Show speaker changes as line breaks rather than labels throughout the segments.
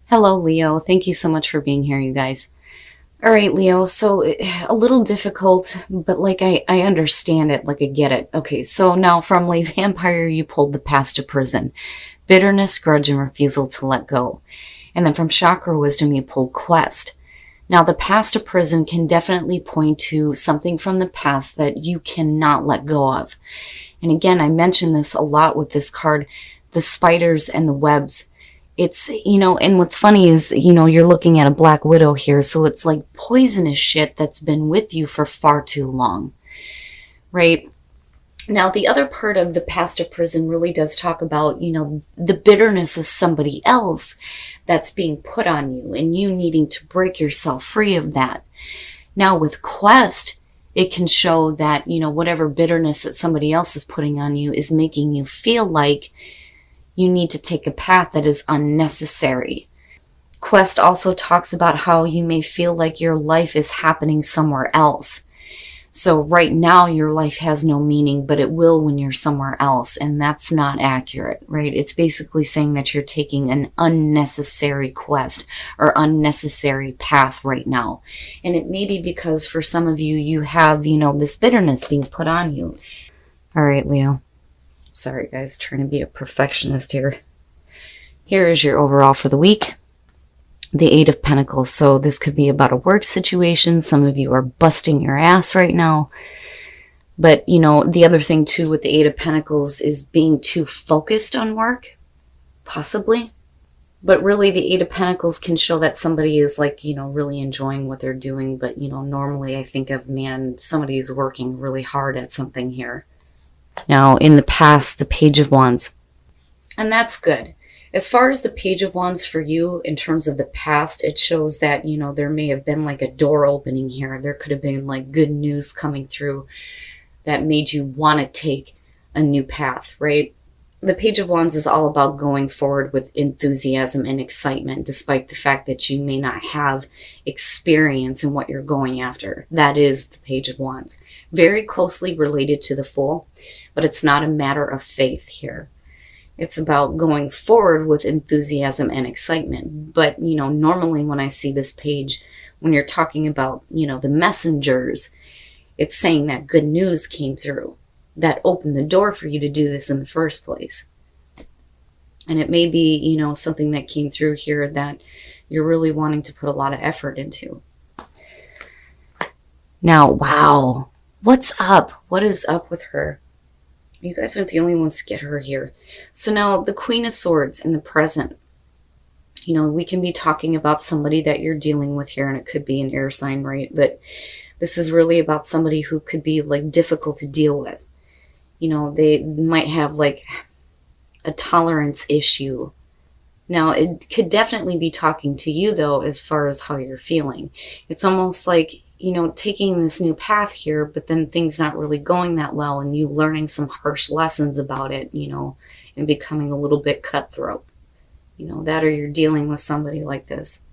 Hello, Leo. Thank you so much for being here, you guys. All right, Leo. So a little difficult, but I understand it. Like I get it. Okay, so now from Lay Vampire, you pulled the past to prison, bitterness, grudge, and refusal to let go. And then from Chakra Wisdom, you pulled quest. Now, the past to prison can definitely point to something from the past that you cannot let go of. And again, I mentioned this a lot with this card, the spiders and the webs. And what's funny is, you're looking at a Black Widow here, so it's like poisonous shit that's been with you for far too long, right? Now, the other part of the past of prison really does talk about, the bitterness of somebody else that's being put on you and you needing to break yourself free of that. Now, with Quest, it can show that, whatever bitterness that somebody else is putting on you is making you feel like you need to take a path that is unnecessary. Quest also talks about how you may feel like your life is happening somewhere else. So right now your life has no meaning, but it will when you're somewhere else, and that's not accurate, right? It's basically saying that you're taking an unnecessary quest or unnecessary path right now. And it may be because for some of you, you have, this bitterness being put on you. All right, Leo. Sorry, guys, trying to be a perfectionist here. Here is your overall for the week. The Eight of Pentacles. So this could be about a work situation. Some of you are busting your ass right now. But, the other thing, too, with the Eight of Pentacles is being too focused on work. Possibly. But really, the Eight of Pentacles can show that somebody is, really enjoying what they're doing. But, normally I think of, man, somebody is working really hard at something here. Now, in the past, the Page of Wands. And that's good. As far as the Page of Wands for you, in terms of the past, it shows that, there may have been like a door opening here. There could have been like good news coming through that made you want to take a new path, right? The Page of Wands is all about going forward with enthusiasm and excitement, despite the fact that you may not have experience in what you're going after. That is the Page of Wands. Very closely related to the Fool, but it's not a matter of faith here. It's about going forward with enthusiasm and excitement. But, normally when I see this page, when you're talking about, the messengers, it's saying that good news came through that opened the door for you to do this in the first place. And it may be, something that came through here that you're really wanting to put a lot of effort into. Now, wow, what's up? What is up with her? You guys aren't the only ones to get her here. So now the Queen of Swords in the present. We can be talking about somebody that you're dealing with here, and it could be an air sign, right? But this is really about somebody who could be like difficult to deal with. They might have like a tolerance issue. Now, it could definitely be talking to you, though, as far as how you're feeling. It's almost like, taking this new path here, but then things not really going that well, and you learning some harsh lessons about it, and becoming a little bit cutthroat. That, or you're dealing with somebody like this.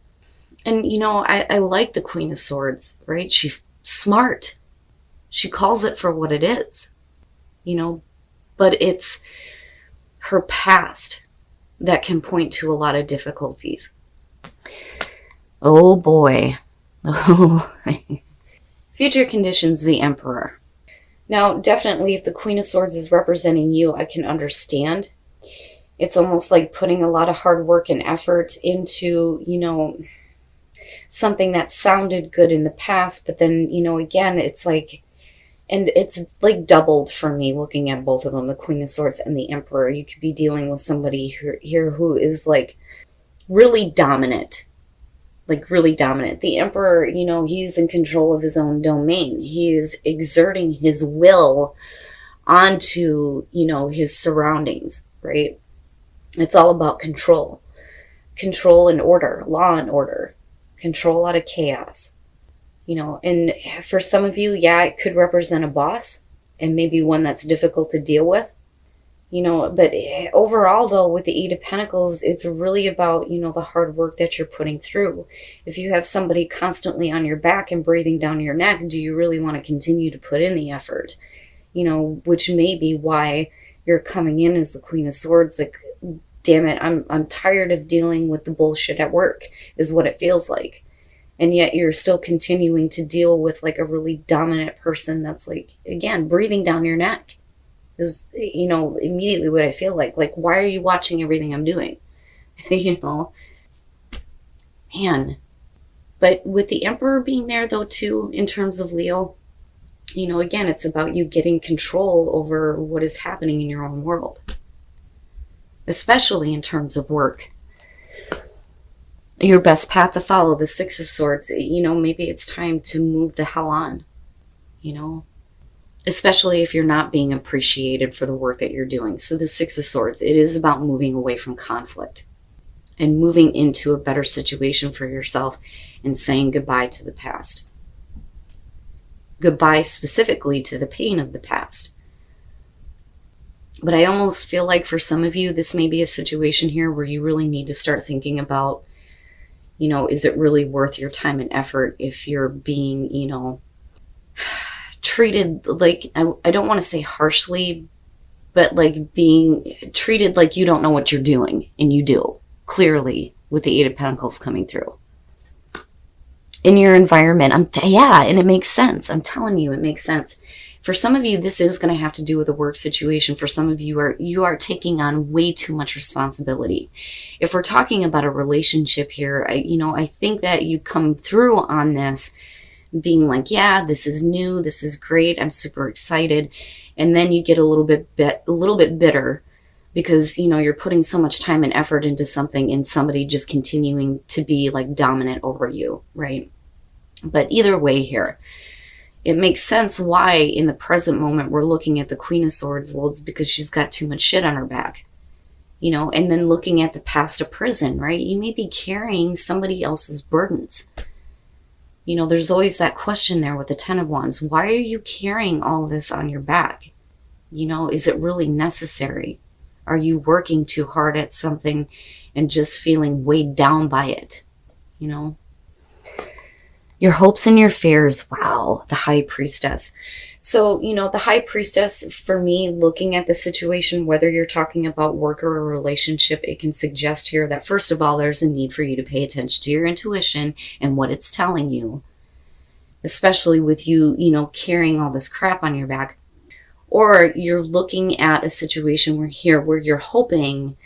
And, I like the Queen of Swords, right? She's smart. She calls it for what it is, but it's her past that can point to a lot of difficulties. Oh boy. Oh, future conditions, the Emperor. Now, definitely, if the Queen of Swords is representing you, I can understand. It's almost like putting a lot of hard work and effort into, something that sounded good in the past, but then, again, it's like, and it's like doubled for me looking at both of them, the Queen of Swords and the Emperor. You could be dealing with somebody here who is like really dominant. Like really dominant. The Emperor, he's in control of his own domain. He is exerting his will onto, his surroundings, right? It's all about control. Control and order, law and order. Control out of chaos. And for some of you, yeah, it could represent a boss and maybe one that's difficult to deal with. But overall, though, with the Eight of Pentacles, it's really about, the hard work that you're putting through. If you have somebody constantly on your back and breathing down your neck, do you really want to continue to put in the effort? Which may be why you're coming in as the Queen of Swords, like damn it, I'm tired of dealing with the bullshit at work, is what it feels like. And yet you're still continuing to deal with like a really dominant person that's like, again, breathing down your neck. Is, you know, immediately what I feel like. Like, why are you watching everything I'm doing? You know? Man. But with the Emperor being there, though, too, in terms of Leo, you know, again, it's about you getting control over what is happening in your own world. Especially in terms of work. Your best path to follow, the Six of Swords, you know, maybe it's time to move the hell on, you know? Especially if you're not being appreciated for the work that you're doing. So the Six of Swords, it is about moving away from conflict and moving into a better situation for yourself and saying goodbye to the past. Goodbye specifically to the pain of the past. But I almost feel like for some of you, this may be a situation here where you really need to start thinking about, you know, is it really worth your time and effort if you're being, you know, treated like, I don't want to say harshly, but like being treated like you don't know what you're doing, and you do, clearly, with the Eight of Pentacles coming through. In your environment, yeah, and it makes sense. I'm telling you, it makes sense. For some of you, this is going to have to do with a work situation. For some of you, you are taking on way too much responsibility. If we're talking about a relationship here, I think that you come through on this being like, yeah, this is new, this is great, I'm super excited, and then you get a little bit bitter because, you know, you're putting so much time and effort into something and somebody just continuing to be like dominant over you, right? But either way here, it makes sense why in the present moment we're looking at the Queen of Swords. Well, it's because she's got too much shit on her back, you know, and then looking at the past of prison, right? You may be carrying somebody else's burdens. You know, there's always that question there with the Ten of Wands. Why are you carrying all this on your back? You know, is it really necessary? Are you working too hard at something and just feeling weighed down by it? You know? Your hopes and your fears. Wow, the High Priestess. So, you know, the High Priestess, for me, looking at the situation, whether you're talking about work or a relationship, it can suggest here that, first of all, there's a need for you to pay attention to your intuition and what it's telling you, especially with you, you know, carrying all this crap on your back. Or you're looking at a situation where you're hoping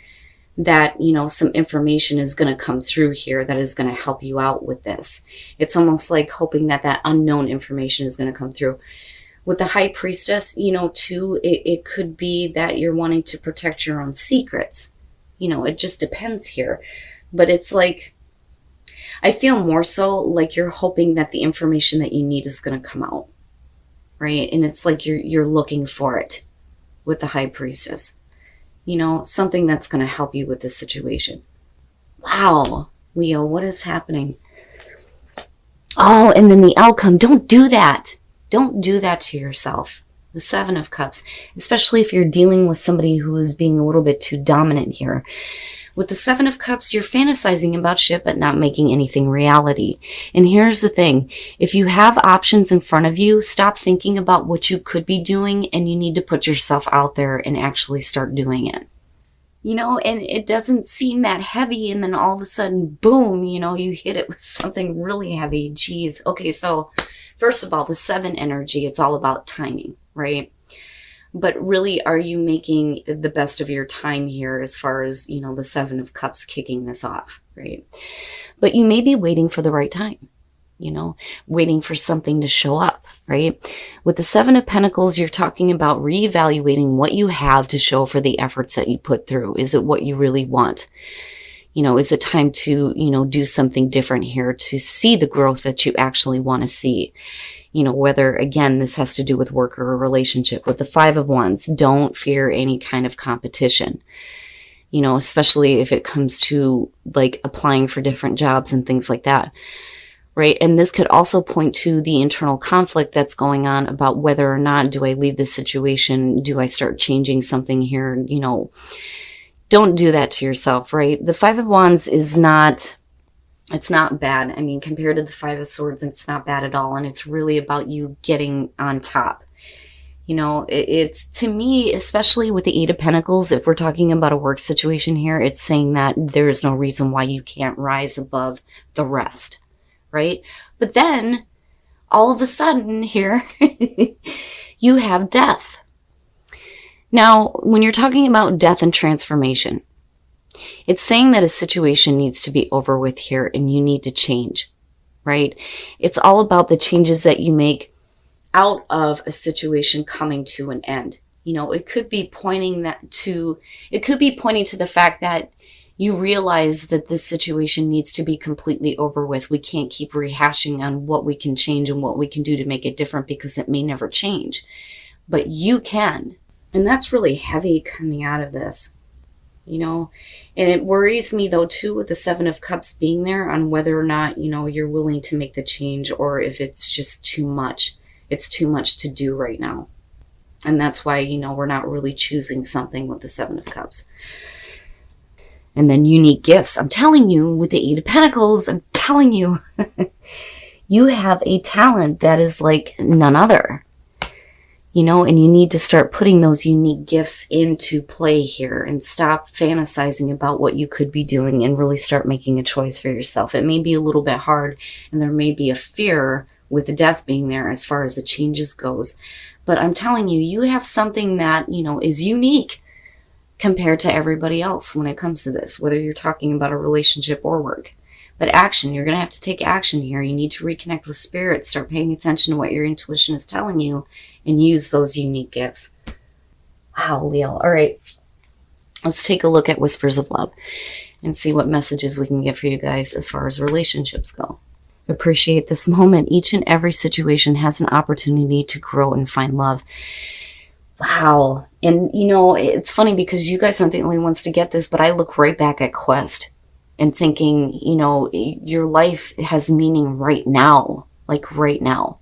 that, you know, some information is going to come through here that is going to help you out with this. It's almost like hoping that that unknown information is going to come through. With the High Priestess, you know, too, it could be that you're wanting to protect your own secrets. You know, it just depends here. But it's like, I feel more so like you're hoping that the information that you need is going to come out, right? And it's like you're looking for it with the High Priestess. You know, something that's going to help you with this situation. Wow, Leo, what is happening? Oh, and then the outcome. Don't do that. Don't do that to yourself. The Seven of Cups, especially if you're dealing with somebody who is being a little bit too dominant here. With the Seven of Cups, you're fantasizing about shit, but not making anything reality. And here's the thing. If you have options in front of you, stop thinking about what you could be doing, and you need to put yourself out there and actually start doing it. You know, and it doesn't seem that heavy, and then all of a sudden, boom, you know, you hit it with something really heavy. Geez. Okay, so first of all, the Seven energy, it's all about timing, right? But really, are you making the best of your time here as far as, you know, the Seven of Cups kicking this off, right? But you may be waiting for the right time, you know, waiting for something to show up, right? With the Seven of Pentacles, you're talking about reevaluating what you have to show for the efforts that you put through. Is it what you really want? You know, is it time to, you know, do something different here to see the growth that you actually want to see? You know, whether, again, this has to do with work or a relationship. With the Five of Wands, don't fear any kind of competition. You know, especially if it comes to like applying for different jobs and things like that. Right. And this could also point to the internal conflict that's going on about whether or not do I leave this situation? Do I start changing something here? You know, don't do that to yourself. Right. The Five of Wands is not, it's not bad. I mean, compared to the Five of Swords, it's not bad at all. And it's really about you getting on top. It's to me, especially with the Eight of Pentacles, if we're talking about a work situation here, it's saying that there is no reason why you can't rise above the rest, right? But then all of a sudden here, you have death. Now, when you're talking about death and transformation, it's saying that a situation needs to be over with here and you need to change, right? It's all about the changes that you make out of a situation coming to an end. It could be pointing to the fact that you realize that this situation needs to be completely over with. We can't keep rehashing on what we can change and what we can do to make it different, because it may never change, but you can. And that's really heavy coming out of this, and it worries me though too, with the Seven of Cups being there, on whether or not, you're willing to make the change, or if it's just too much. It's too much to do right now. And that's why, we're not really choosing something with the Seven of Cups. And then unique gifts. I'm telling you, with the Eight of Pentacles, I'm telling you, you have a talent that is like none other. And you need to start putting those unique gifts into play here and stop fantasizing about what you could be doing and really start making a choice for yourself. It may be a little bit hard, and there may be a fear with death being there as far as the changes goes. But I'm telling you, you have something that, is unique compared to everybody else when it comes to this, whether you're talking about a relationship or work. But action, you're going to have to take action here. You need to reconnect with spirit, start paying attention to what your intuition is telling you, and use those unique gifts. Wow, Leo. All right. Let's take a look at Whispers of Love and see what messages we can get for you guys as far as relationships go. Appreciate this moment. Each and every situation has an opportunity to grow and find love. Wow. And, it's funny because you guys aren't the only ones to get this, but I look right back at Quest and thinking, your life has meaning right now, like right now,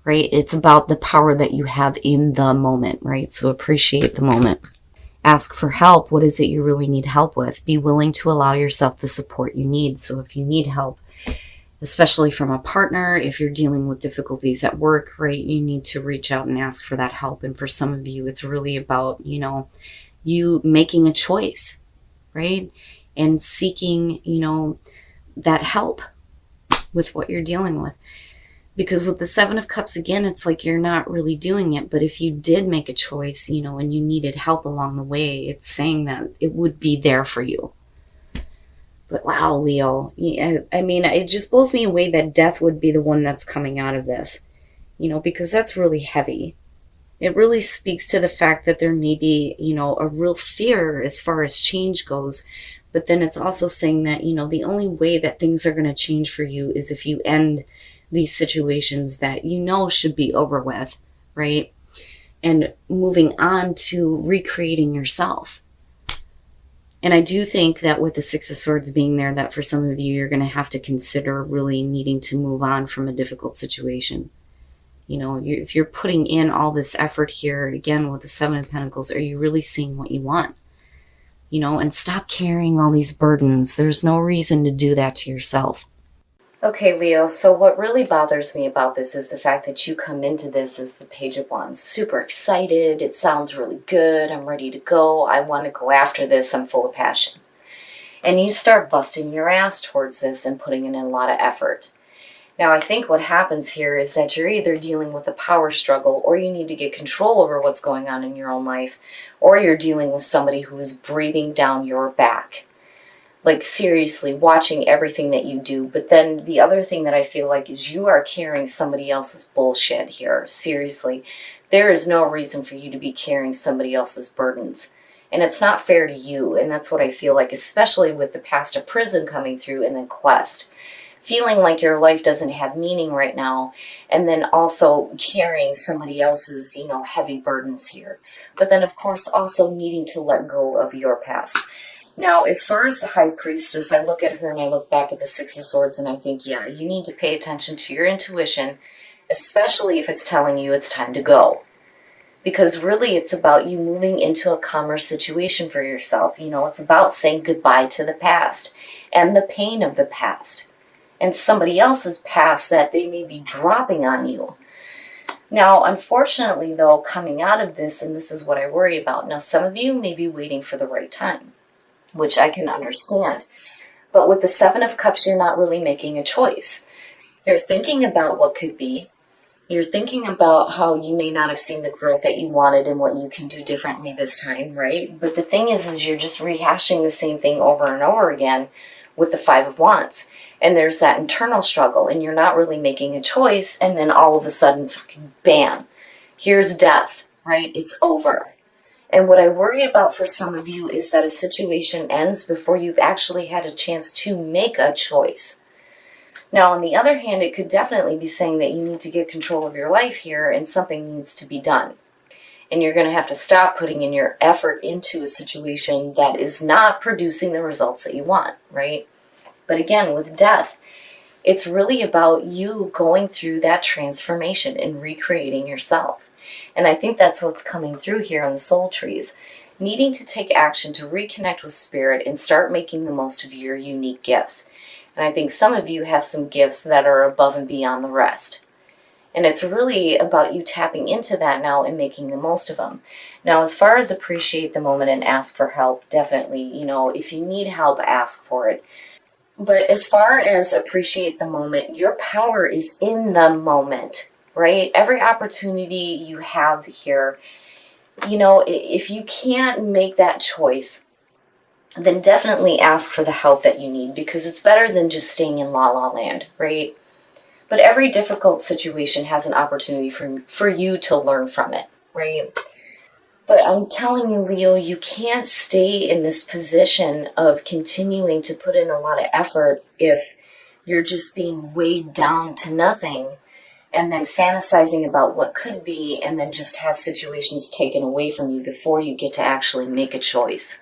right? It's about the power that you have in the moment, right? So appreciate the moment. Ask for help. What is it you really need help with? Be willing to allow yourself the support you need. So if you need help, especially from a partner, if you're dealing with difficulties at work, right, you need to reach out and ask for that help. And for some of you, it's really about, you making a choice, right? And seeking, that help with what you're dealing with. Because with the Seven of Cups, again, it's like you're not really doing it. But if you did make a choice, and you needed help along the way, it's saying that it would be there for you. But wow, Leo, I mean, it just blows me away that death would be the one that's coming out of this, because that's really heavy. It really speaks to the fact that there may be, a real fear as far as change goes. But then it's also saying that, the only way that things are going to change for you is if you end these situations that should be over with, right? And moving on to recreating yourself. And I do think that with the Six of Swords being there, that for some of you, you're going to have to consider really needing to move on from a difficult situation. If you're putting in all this effort here, again, with the Seven of Pentacles, are you really seeing what you want? And stop carrying all these burdens. There's no reason to do that to yourself. Okay, Leo, so what really bothers me about this is the fact that you come into this as the Page of Wands. Super excited. It sounds really good. I'm ready to go. I want to go after this. I'm full of passion. And you start busting your ass towards this and putting in a lot of effort. Now, I think what happens here is that you're either dealing with a power struggle, or you need to get control over what's going on in your own life, or you're dealing with somebody who is breathing down your back. Like, seriously, watching everything that you do. But then the other thing that I feel like is you are carrying somebody else's bullshit here. Seriously. There is no reason for you to be carrying somebody else's burdens. And it's not fair to you. And that's what I feel like, especially with the Past of Prison coming through and then Quest. Feeling like your life doesn't have meaning right now. And then also carrying somebody else's, heavy burdens here. But then, of course, also needing to let go of your past. Now, as far as the High Priestess, I look at her and I look back at the Six of Swords and I think, yeah, you need to pay attention to your intuition, especially if it's telling you it's time to go. Because really it's about you moving into a calmer situation for yourself. It's about saying goodbye to the past and the pain of the past and somebody else's past that they may be dropping on you. Now, unfortunately, though, coming out of this, and this is what I worry about, now some of you may be waiting for the right time, which I can understand. But with the Seven of Cups, you're not really making a choice. You're thinking about what could be. You're thinking about how you may not have seen the growth that you wanted and what you can do differently this time, right? But the thing is you're just rehashing the same thing over and over again with the Five of Wands. And there's that internal struggle, and you're not really making a choice, and then all of a sudden, fucking bam, here's death, right? It's over. And what I worry about for some of you is that a situation ends before you've actually had a chance to make a choice. Now, on the other hand, it could definitely be saying that you need to get control of your life here and something needs to be done. And you're going to have to stop putting in your effort into a situation that is not producing the results that you want, right? But again, with death, it's really about you going through that transformation and recreating yourself. And I think that's what's coming through here on the soul trees. Needing to take action to reconnect with spirit and start making the most of your unique gifts. And I think some of you have some gifts that are above and beyond the rest. And it's really about you tapping into that now and making the most of them. Now, as far as appreciate the moment and ask for help, definitely, if you need help, ask for it. But as far as appreciate the moment, your power is in the moment, right? Every opportunity you have here, if you can't make that choice, then definitely ask for the help that you need, because it's better than just staying in la la land, right? But every difficult situation has an opportunity for you to learn from it, right? But I'm telling you, Leo, you can't stay in this position of continuing to put in a lot of effort if you're just being weighed down to nothing and then fantasizing about what could be and then just have situations taken away from you before you get to actually make a choice.